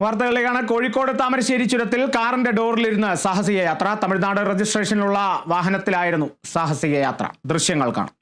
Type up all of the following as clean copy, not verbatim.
വാർത്തകളിലേക്കാണ്. കോഴിക്കോട് താമരശ്ശേരി ചുരത്തിൽ കാറിന്റെ ഡോറിലിരുന്ന് സാഹസിക യാത്ര. തമിഴ്നാട് രജിസ്ട്രേഷനിലുള്ള വാഹനത്തിലായിരുന്നു സാഹസിക യാത്ര. ദൃശ്യങ്ങൾ കാണാം.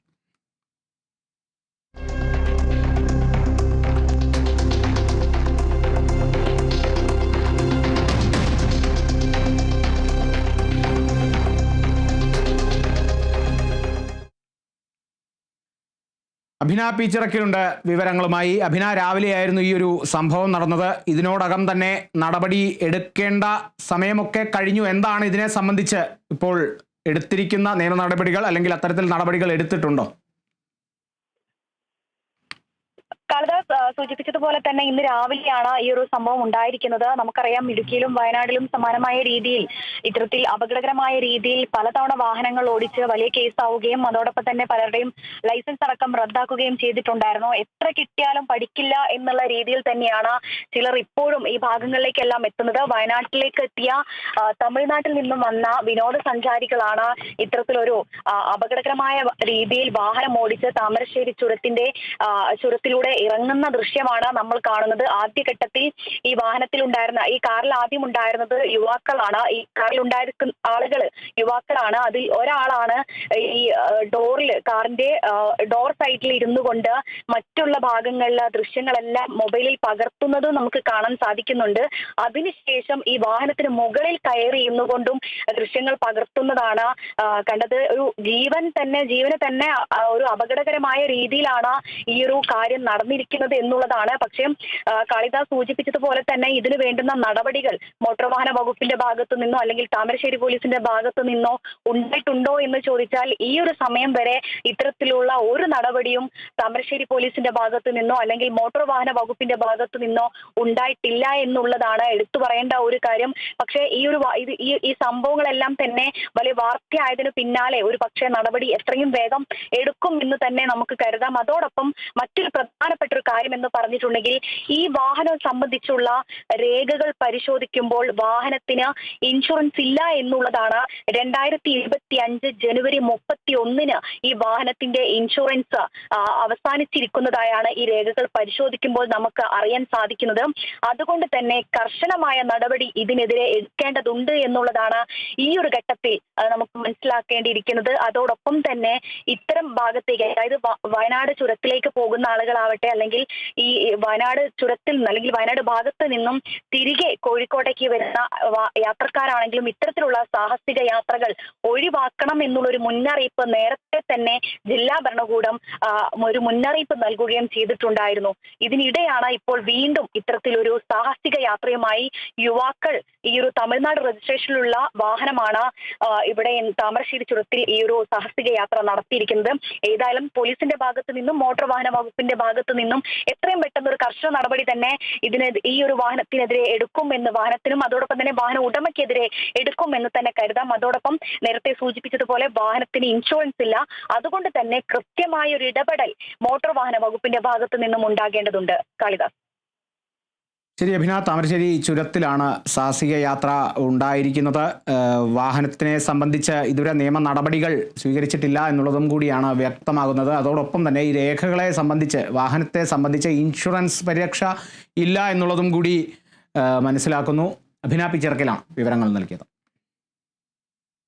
അഭിന പീച്ചിറക്കിലുണ്ട് വിവരങ്ങളുമായി. അഭിന, രാവിലെയായിരുന്നു ഈ ഒരു സംഭവം നടന്നത്. ഇതിനോടകം തന്നെ നടപടി എടുക്കേണ്ട സമയമൊക്കെ കഴിഞ്ഞു. എന്താണ് ഇതിനെ സംബന്ധിച്ച് ഇപ്പോൾ എടുത്തിരിക്കുന്ന നിയമ നടപടികൾ, അല്ലെങ്കിൽ അത്തരത്തിൽ നടപടികൾ എടുത്തിട്ടുണ്ടോ? കാളിദാസ് സൂചിപ്പിച്ചതുപോലെ തന്നെ ഇന്ന് രാവിലെയാണ് ഈ ഒരു സംഭവം ഉണ്ടായിരിക്കുന്നത്. നമുക്കറിയാം, ഇടുക്കിയിലും വയനാട്ടിലും സമാനമായ രീതിയിൽ ഇത്തരത്തിൽ അപകടകരമായ രീതിയിൽ പലതവണ വാഹനങ്ങൾ ഓടിച്ച് വലിയ കേസാവുകയും അതോടൊപ്പം തന്നെ പലരുടെയും ലൈസൻസ് അടക്കം റദ്ദാക്കുകയും ചെയ്തിട്ടുണ്ടായിരുന്നു. എത്ര കിട്ടിയാലും പഠിക്കില്ല എന്നുള്ള രീതിയിൽ തന്നെയാണ് ചിലർ ഇപ്പോഴും ഈ ഭാഗങ്ങളിലേക്കെല്ലാം എത്തുന്നത്. വയനാട്ടിലേക്ക് എത്തിയ തമിഴ്നാട്ടിൽ നിന്നും വന്ന വിനോദസഞ്ചാരികളാണ് ഇത്തരത്തിലൊരു അപകടകരമായ രീതിയിൽ വാഹനം ഓടിച്ച് താമരശ്ശേരി ചുരത്തിലൂടെ ഇറങ്ങുന്ന ദൃശ്യമാണ് നമ്മൾ കാണുന്നത്. ആദ്യഘട്ടത്തിൽ ഈ വാഹനത്തിലുണ്ടായിരുന്ന, ഈ കാറിൽ ആദ്യം ഉണ്ടായിരുന്നത് യുവാക്കളാണ്. ഈ കാറിൽ ഉണ്ടായിരുന്ന ആളുകൾ യുവാക്കളാണ്. അതിൽ ഒരാളാണ് ഈ കാറിന്റെ ഡോർ സൈഡിൽ ഇരുന്നു കൊണ്ട് മറ്റുള്ള ഭാഗങ്ങളിലെ ദൃശ്യങ്ങളെല്ലാം മൊബൈലിൽ പകർത്തുന്നത് നമുക്ക് കാണാൻ സാധിക്കുന്നുണ്ട്. അതിനുശേഷം ഈ വാഹനത്തിന് മുകളിൽ കയറി ഇരുന്നുകൊണ്ടും ദൃശ്യങ്ങൾ പകർത്തുന്നതാണ് കണ്ടത്. ഒരു ജീവന് തന്നെ ഒരു അപകടകരമായ രീതിയിലാണ് ഈ ഒരു കാര്യം നടന്നിരിക്കുന്നത് എന്നുള്ളതാണ്. പക്ഷേ കാളിദാസ് സൂചിപ്പിച്ചതുപോലെ തന്നെ ഇതിനു വേണ്ടുന്ന നടപടികൾ മോട്ടോർ വാഹന വകുപ്പിന്റെ ഭാഗത്തു നിന്നോ അല്ലെങ്കിൽ താമരശ്ശേരി പോലീസിന്റെ ഭാഗത്തു നിന്നോ ഉണ്ടായിട്ടുണ്ടോ എന്ന് ചോദിച്ചാൽ ഈ ഒരു സമയം വരെ ഇത്തരത്തിലുള്ള ഒരു നടപടിയും താമരശ്ശേരി പോലീസിന്റെ ഭാഗത്തു നിന്നോ അല്ലെങ്കിൽ മോട്ടോർ വാഹന വകുപ്പിന്റെ ഭാഗത്തു നിന്നോ ഉണ്ടായിട്ടില്ല എന്നുള്ളതാണ് എടുത്തു പറയേണ്ട ഒരു കാര്യം. പക്ഷേ ഈ സംഭവങ്ങളെല്ലാം തന്നെ വലിയ വാർത്തയായതിനു പിന്നാലെ ഒരു പക്ഷേ നടപടി എത്രയും വേഗം എടുക്കും എന്ന് തന്നെ നമുക്ക് കരുതാം. അതോടൊപ്പം മറ്റൊരു പ്രധാനപ്പെട്ട ഒരു കാര്യം എന്ന് പറഞ്ഞിട്ടുണ്ടെങ്കിൽ, ഈ വാഹനം സംബന്ധിച്ചുള്ള രേഖകൾ പരിശോധിക്കുമ്പോൾ വാഹനത്തിന് ഇൻഷുറൻസ് ഇല്ല എന്നുള്ളതാണ്. 2025 ജനുവരി 31 ഈ വാഹനത്തിന്റെ ഇൻഷുറൻസ് അവസാനിച്ചിരിക്കുന്നതായാണ് ഈ രേഖകൾ പരിശോധിക്കുമ്പോൾ നമുക്ക് അറിയാൻ സാധിക്കുന്നത്. അതുകൊണ്ട് തന്നെ കർശനമായ നടപടി ഇതിനെതിരെ എടുക്കേണ്ടതുണ്ട് എന്നുള്ളതാണ് ഈ ഒരു ഘട്ടത്തിൽ നമുക്ക് മനസ്സിലാക്കേണ്ടിയിരിക്കുന്നത്. അതോടൊപ്പം തന്നെ ഇത്തരം ഭാഗത്തേക്ക്, അതായത് വയനാട് ചുരത്തിലേക്ക് പോകുന്ന ആളുകളാവട്ടെ, അല്ലെങ്കിൽ ഈ വയനാട് ചുരത്തിൽ നിന്ന് അല്ലെങ്കിൽ വയനാട് ഭാഗത്ത് നിന്നും തിരികെ കോഴിക്കോട്ടേക്ക് വരുന്ന യാത്രക്കാരാണെങ്കിലും ഇത്തരത്തിലുള്ള സാഹസിക യാത്രകൾ ഒഴിവാക്കണം എന്നുള്ളൊരു മുന്നറിയിപ്പ് നേരത്തെ തന്നെ ജില്ലാ ഭരണകൂടം ഒരു മുന്നറിയിപ്പ് നൽകുകയും ചെയ്തിട്ടുണ്ടായിരുന്നു. ഇതിനിടെയാണ് ഇപ്പോൾ വീണ്ടും ഇത്തരത്തിലൊരു സാഹസിക യാത്രയുമായി യുവാക്കൾ, ഈ ഒരു തമിഴ്നാട് രജിസ്ട്രേഷനിലുള്ള വാഹനമാണ് ഇവിടെ താമരശ്ശേരി ചുരത്തിൽ ഈ ഒരു സാഹസിക യാത്ര നടത്തിയിരിക്കുന്നത്. ഏതായാലും പോലീസിന്റെ ഭാഗത്തു നിന്നും മോട്ടോർ വാഹന വകുപ്പിന്റെ ഭാഗത്തു നിന്നും എത്രയും പെട്ടെന്ന് ഒരു കർശന നടപടി തന്നെ ഈ ഒരു വാഹനത്തിനെതിരെ എടുക്കുമെന്ന്, വാഹനത്തിനും അതോടൊപ്പം തന്നെ വാഹന ഉടമയ്ക്കെതിരെ എടുക്കുമെന്ന് തന്നെ കരുതാം. അതോടൊപ്പം നേരത്തെ സൂചിപ്പിച്ചതുപോലെ വാഹനത്തിന് ഇൻഷുറൻസ് ഇല്ല. അതുകൊണ്ട് തന്നെ കൃത്യമായ ഒരു ഇടപെടൽ മോട്ടോർ വാഹന വകുപ്പിന്റെ ഭാഗത്തു നിന്നും ഉണ്ടാകേണ്ടതുണ്ട്. കാളിദാസ്. ശരി അഭിന, താമരശ്ശേരി ചുരത്തിലാണ് സാഹസിക യാത്ര ഉണ്ടായിരിക്കുന്നത്. വാഹനത്തിനെ സംബന്ധിച്ച് ഇതുവരെ നിയമ നടപടികൾ സ്വീകരിച്ചിട്ടില്ല എന്നുള്ളതും കൂടിയാണ് വ്യക്തമാകുന്നത്. അതോടൊപ്പം തന്നെ ഈ രേഖകളെ സംബന്ധിച്ച്, വാഹനത്തെ സംബന്ധിച്ച് ഇൻഷുറൻസ് പരിരക്ഷ ഇല്ല എന്നുള്ളതും കൂടി മനസ്സിലാക്കുന്നു. അഭിന പീച്ചിറക്കിലാണ് വിവരങ്ങൾ നൽകിയത്.